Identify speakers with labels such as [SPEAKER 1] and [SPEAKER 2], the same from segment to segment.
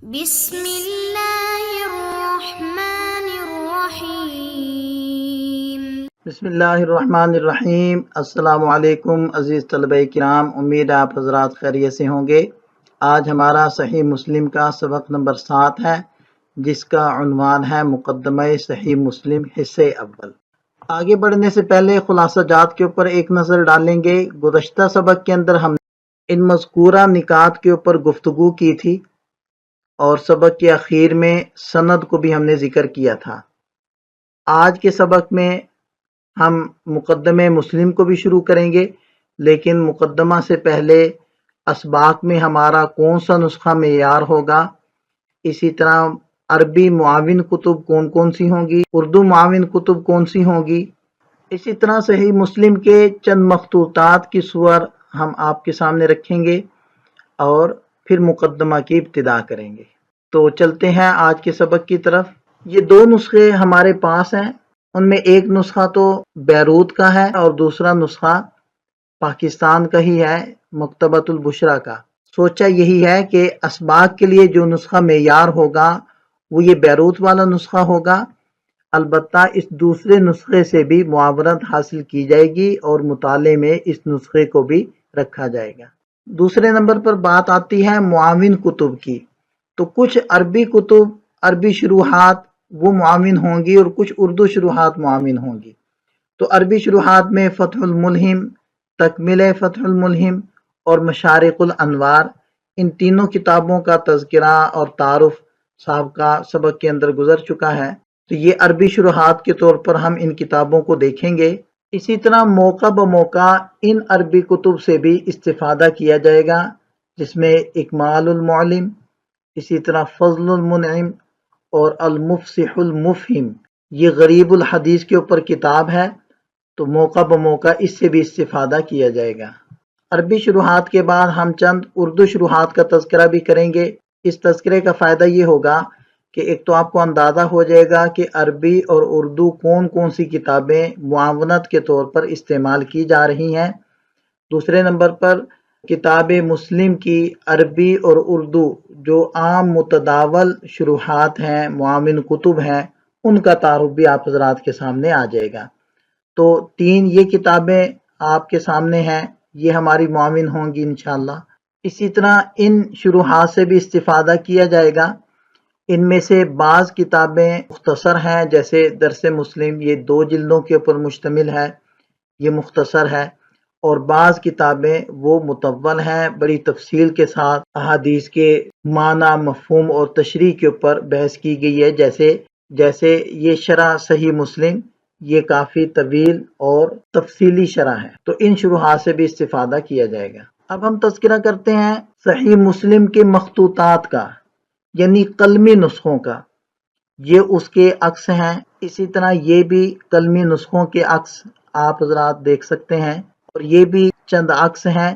[SPEAKER 1] بسم اللہ الرحمن الرحیم۔
[SPEAKER 2] بسم اللہ الرحمن الرحیم۔ السلام علیکم عزیز طلبہ کرام، امید آپ حضرات خیریت سے ہوں گے۔ آج ہمارا صحیح مسلم کا سبق نمبر 7 ہے، جس کا عنوان ہے مقدمہ صحیح مسلم حصہ اول۔ آگے بڑھنے سے پہلے خلاصہ جات کے اوپر ایک نظر ڈالیں گے۔ گزشتہ سبق کے اندر ہم نے ان مذکورہ نکات کے اوپر گفتگو کی تھی اور سبق کے اخیر میں سند کو بھی ہم نے ذکر کیا تھا۔ آج کے سبق میں ہم مقدمہ مسلم کو بھی شروع کریں گے، لیکن مقدمہ سے پہلے اسباق میں ہمارا کون سا نسخہ معیار ہوگا، اسی طرح عربی معاون کتب کون کون سی ہوں گی، اردو معاون کتب کون سی ہوں گی، اسی طرح صحیح مسلم کے چند مخطوطات کی صور ہم آپ کے سامنے رکھیں گے اور پھر مقدمہ کی ابتدا کریں گے۔ تو چلتے ہیں آج کے سبق کی طرف۔ یہ دو نسخے ہمارے پاس ہیں، ان میں ایک نسخہ تو بیروت کا ہے اور دوسرا نسخہ پاکستان کا ہی ہے، مکتبۃ البشریٰ کا۔ سوچا یہی ہے کہ اسباق کے لیے جو نسخہ معیار ہوگا وہ یہ بیروت والا نسخہ ہوگا، البتہ اس دوسرے نسخے سے بھی معاونت حاصل کی جائے گی اور مطالعے میں اس نسخے کو بھی رکھا جائے گا۔ دوسرے نمبر پر بات آتی ہے معاون کتب کی، تو کچھ عربی کتب، عربی شروحات وہ معاون ہوں گی اور کچھ اردو شروحات معاون ہوں گی۔ تو عربی شروحات میں فتح الملہم، تکملہ فتح الملہم اور مشارق الانوار، ان تینوں کتابوں کا تذکرہ اور تعارف سابقہ سبق کے اندر گزر چکا ہے، تو یہ عربی شروحات کے طور پر ہم ان کتابوں کو دیکھیں گے۔ اسی طرح موقع بموقع ان عربی کتب سے بھی استفادہ کیا جائے گا، جس میں اکمال المعلم، اسی طرح فضل المنعم اور المفصح المفہم، یہ غریب الحدیث کے اوپر کتاب ہے، تو موقع بموقع اس سے بھی استفادہ کیا جائے گا۔ عربی شروحات کے بعد ہم چند اردو شروحات کا تذکرہ بھی کریں گے۔ اس تذکرے کا فائدہ یہ ہوگا کہ ایک تو آپ کو اندازہ ہو جائے گا کہ عربی اور اردو کون کون سی کتابیں معاونت کے طور پر استعمال کی جا رہی ہیں۔ دوسرے نمبر پر کتاب مسلم کی عربی اور اردو جو عام متداول شروحات ہیں، معاون کتب ہیں، ان کا تعارف بھی آپ حضرات کے سامنے آ جائے گا۔ تو تین یہ کتابیں آپ کے سامنے ہیں، یہ ہماری معاون ہوں گی انشاءاللہ۔ اسی طرح ان شروحات سے بھی استفادہ کیا جائے گا۔ ان میں سے بعض کتابیں مختصر ہیں، جیسے درس مسلم، یہ 2 جلدوں کے اوپر مشتمل ہے، یہ مختصر ہے، اور بعض کتابیں وہ مطول ہیں، بڑی تفصیل کے ساتھ احادیث کے معنی، مفہوم اور تشریح کے اوپر بحث کی گئی ہے، جیسے یہ شرح صحیح مسلم، یہ کافی طویل اور تفصیلی شرح ہے، تو ان شروحات سے بھی استفادہ کیا جائے گا۔ اب ہم تذکرہ کرتے ہیں صحیح مسلم کے مخطوطات کا، یعنی قلمی نسخوں کا۔ یہ اس کے عکس ہیں، اسی طرح یہ بھی قلمی نسخوں کے عکس آپ حضرات دیکھ سکتے ہیں، اور یہ بھی چند عکس ہیں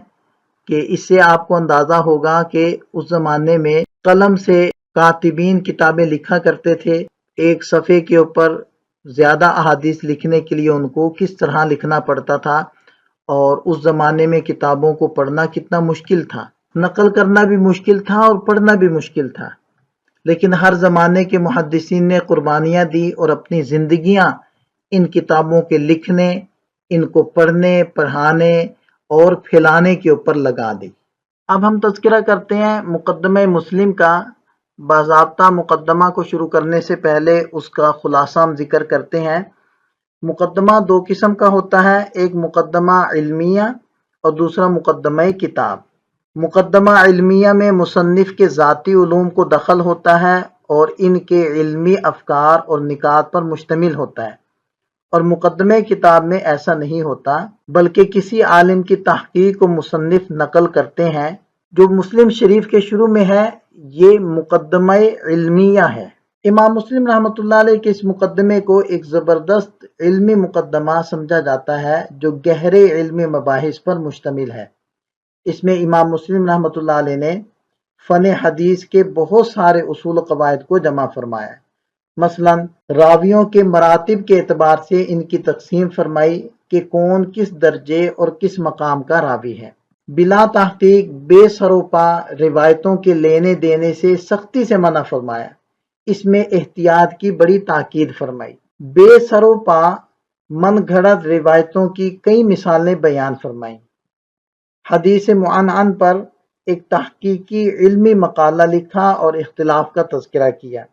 [SPEAKER 2] کہ اس سے آپ کو اندازہ ہوگا کہ اس زمانے میں قلم سے کاتبین کتابیں لکھا کرتے تھے، ایک صفحے کے اوپر زیادہ احادیث لکھنے کے لیے ان کو کس طرح لکھنا پڑتا تھا، اور اس زمانے میں کتابوں کو پڑھنا کتنا مشکل تھا، نقل کرنا بھی مشکل تھا اور پڑھنا بھی مشکل تھا، لیکن ہر زمانے کے محدثین نے قربانیاں دی اور اپنی زندگیاں ان کتابوں کے لکھنے، ان کو پڑھنے، پڑھانے اور پھیلانے کے اوپر لگا دی۔ اب ہم تذکرہ کرتے ہیں مقدمہ مسلم کا۔ باضابطہ مقدمہ کو شروع کرنے سے پہلے اس کا خلاصہ ہم ذکر کرتے ہیں۔ مقدمہ 2 قسم کا ہوتا ہے، ایک مقدمہ علمیہ اور دوسرا مقدمہ کتاب۔ مقدمہ علمیہ میں مصنف کے ذاتی علوم کو دخل ہوتا ہے اور ان کے علمی افکار اور نکات پر مشتمل ہوتا ہے، اور مقدمہ کتاب میں ایسا نہیں ہوتا، بلکہ کسی عالم کی تحقیق کو مصنف نقل کرتے ہیں۔ جو مسلم شریف کے شروع میں ہے یہ مقدمہ علمیہ ہے۔ امام مسلم رحمۃ اللہ علیہ کے اس مقدمے کو ایک زبردست علمی مقدمہ سمجھا جاتا ہے، جو گہرے علمی مباحث پر مشتمل ہے۔ اس میں امام مسلم رحمۃ اللہ علیہ نے فن حدیث کے بہت سارے اصول و قواعد کو جمع فرمایا ہے۔ مثلا راویوں کے مراتب کے اعتبار سے ان کی تقسیم فرمائی کہ کون کس درجے اور کس مقام کا راوی ہے۔ بلا تحقیق بے سروپا روایتوں کے لینے دینے سے سختی سے منع فرمایا، اس میں احتیاط کی بڑی تاکید فرمائی۔ بے سروپا من گھڑت روایتوں کی کئی مثالیں بیان فرمائیں۔ حدیث معنعن پر ایک تحقیقی علمی مقالہ لکھا اور اختلاف کا تذکرہ کیا۔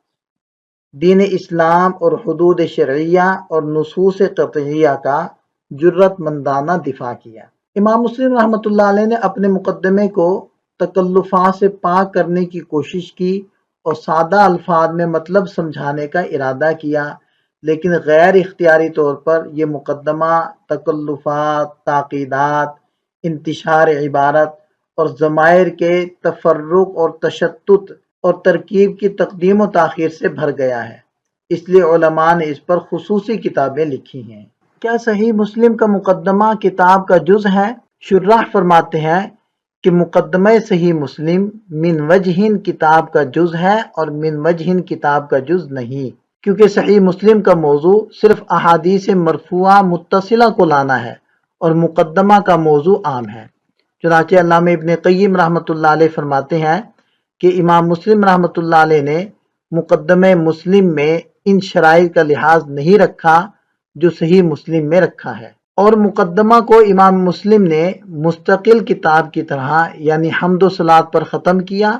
[SPEAKER 2] دین اسلام اور حدود شرعیہ اور نصوص قطعیہ کا جرت مندانہ دفاع کیا۔ امام مسلم رحمۃ اللہ علیہ نے اپنے مقدمے کو تکلفات سے پاک کرنے کی کوشش کی اور سادہ الفاظ میں مطلب سمجھانے کا ارادہ کیا، لیکن غیر اختیاری طور پر یہ مقدمہ تکلفات، تاکیدات، انتشار عبارت اور ضمائر کے تفرق اور تشتت اور ترکیب کی تقدیم و تاخیر سے بھر گیا ہے، اس لیے علماء نے اس پر خصوصی کتابیں لکھی ہیں۔ کیا صحیح مسلم کا مقدمہ کتاب کا جز ہے؟ شراح فرماتے ہیں کہ مقدمہ صحیح مسلم من وجہ کتاب کا جز ہے اور من وجہ کتاب کا جز نہیں، کیونکہ صحیح مسلم کا موضوع صرف احادیث مرفوعہ متصلہ کو لانا ہے اور مقدمہ کا موضوع عام ہے۔ چنانچہ علامہ ابن قیم رحمۃ اللہ علیہ فرماتے ہیں کہ امام مسلم رحمۃ اللہ علیہ نے مقدمہ مسلم میں ان شرائط کا لحاظ نہیں رکھا جو صحیح مسلم میں رکھا ہے، اور مقدمہ کو امام مسلم نے مستقل کتاب کی طرح یعنی حمد و صلات پر ختم کیا،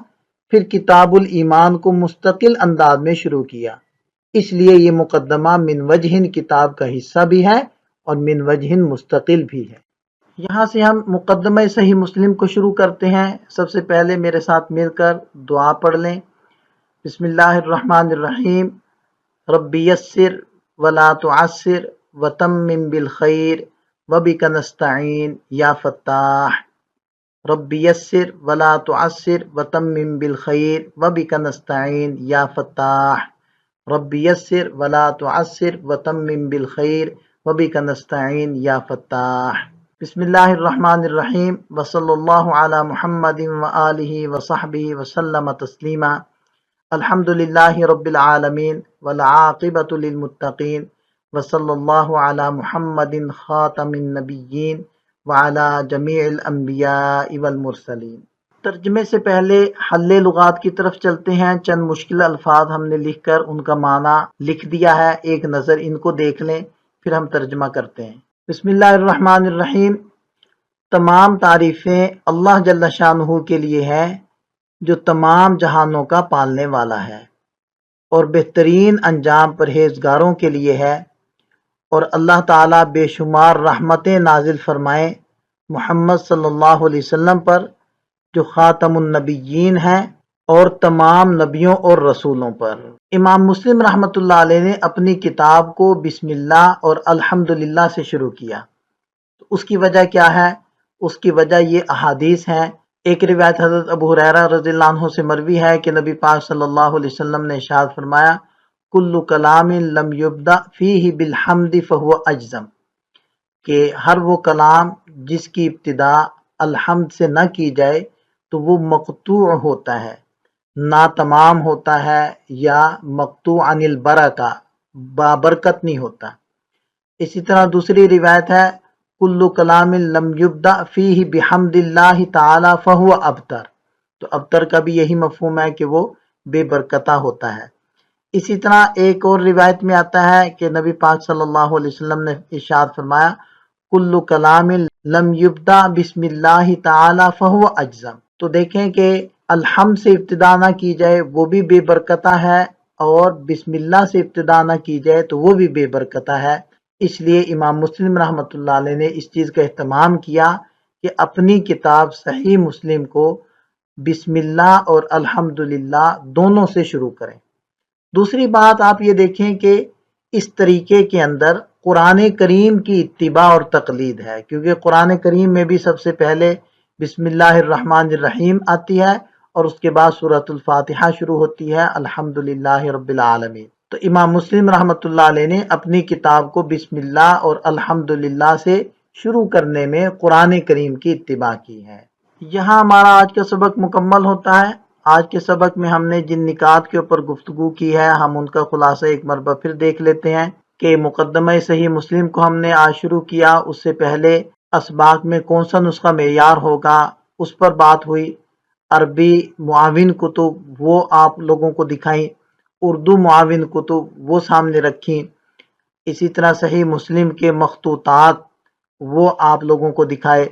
[SPEAKER 2] پھر کتاب الایمان کو مستقل انداز میں شروع کیا، اس لیے یہ مقدمہ من وجہ کتاب کا حصہ بھی ہے اور من وجہ مستقل بھی ہے۔ یہاں سے ہم مقدمہ صحیح مسلم کو شروع کرتے ہیں۔ سب سے پہلے میرے ساتھ مل کر دعا پڑھ لیں۔ بسم اللہ الرحمن الرحیم، رب یسر ولا تعسر وتمم بالخیر وبک نستعین یا فتاح۔ رب یسر ولا تعسر وتمم بالخیر وبک نستعین یا فتاح۔ رب یسر ولا تعسر وتمم بالخیر وبک نستعین یا فتاح۔ بسم اللہ الرحمن الرحیم، وصلی اللہ علی محمد وآلہ وصحبہ وسلم تسلیما۔ الحمد للہ رب العالمین والعاقبۃ للمتقین، وصلی اللہ علی محمد خاتم النبیین وعلی جمیع الانبیاء والمرسلین۔ ترجمے سے پہلے حل لغات کی طرف چلتے ہیں۔ چند مشکل الفاظ ہم نے لکھ کر ان کا معنی لکھ دیا ہے، ایک نظر ان کو دیکھ لیں، پھر ہم ترجمہ کرتے ہیں۔ بسم اللہ الرحمن الرحیم۔ تمام تعریفیں اللہ جل شانہ کے لیے ہے جو تمام جہانوں کا پالنے والا ہے، اور بہترین انجام پرہیزگاروں کے لیے ہے، اور اللہ تعالیٰ بے شمار رحمتیں نازل فرمائے محمد صلی اللہ علیہ وسلم پر جو خاتم النبیین ہیں، اور تمام نبیوں اور رسولوں پر۔ امام مسلم رحمۃ اللہ علیہ نے اپنی کتاب کو بسم اللہ اور الحمدللہ سے شروع کیا۔ اس کی وجہ کیا ہے؟ اس کی وجہ یہ احادیث ہیں۔ ایک روایت حضرت ابو ہریرہ رضی اللہ عنہ سے مروی ہے کہ نبی پاک صلی اللہ علیہ وسلم نے ارشاد فرمایا، کل کلام لم یبدأ فیہ بالحمد فہو اجزم، کہ ہر وہ کلام جس کی ابتدا الحمد سے نہ کی جائے تو وہ مقطوع ہوتا ہے، ناتمام ہوتا ہے، یا مقطوع عن البرکہ، بابرکت نہیں ہوتا۔ اسی طرح دوسری روایت ہے، کل کلام لم یبدأ فیہ بحمد اللہ تعالی فہو ابتر، تو ابتر کا بھی یہی مفہوم ہے کہ وہ بے برکتہ ہوتا ہے۔ اسی طرح ایک اور روایت میں آتا ہے کہ نبی پاک صلی اللہ علیہ وسلم نے ارشاد فرمایا، کل کلام لم یبدأ بسم اللہ تعالی فہو اجزم۔ تو دیکھیں کہ الحمد سے ابتدا نہ کی جائے وہ بھی بے برکتہ ہے، اور بسم اللہ سے ابتدا نہ کی جائے تو وہ بھی بے برکتہ ہے۔ اس لیے امام مسلم رحمۃ اللہ علیہ نے اس چیز کا اہتمام کیا کہ اپنی کتاب صحیح مسلم کو بسم اللہ اور الحمدللہ دونوں سے شروع کریں۔ دوسری بات آپ یہ دیکھیں کہ اس طریقے کے اندر قرآن کریم کی اتباع اور تقلید ہے، کیونکہ قرآن کریم میں بھی سب سے پہلے بسم اللہ الرحمن الرحیم آتی ہے، اور اس کے بعد سورۃ الفاتحہ شروع ہوتی ہے، الحمدللہ رب العالمین۔ تو امام مسلم رحمۃ اللہ علیہ نے اپنی کتاب کو بسم اللہ اور الحمدللہ سے شروع کرنے میں قرآن کریم کی اتباع کی ہے۔ یہاں ہمارا آج کا سبق مکمل ہوتا ہے۔ آج کے سبق میں ہم نے جن نکات کے اوپر گفتگو کی ہے، ہم ان کا خلاصہ ایک مرتبہ پھر دیکھ لیتے ہیں کہ مقدمہ صحیح مسلم کو ہم نے آج شروع کیا، اس سے پہلے اسباق میں کون سا نسخہ معیار ہوگا اس پر بات ہوئی، عربی معاون کتب وہ آپ لوگوں کو دکھائیں، اردو معاون کتب وہ سامنے رکھیں، اسی طرح صحیح مسلم کے مخطوطات وہ آپ لوگوں کو دکھائے،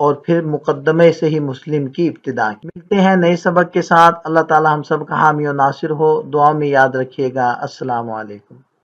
[SPEAKER 2] اور پھر مقدمہ صحیح مسلم کی ابتدا کی۔ ملتے ہیں نئے سبق کے ساتھ، اللہ تعالی ہم سب کا حامی و ناصر ہو، دعا میں یاد رکھیے گا۔ السلام علیکم۔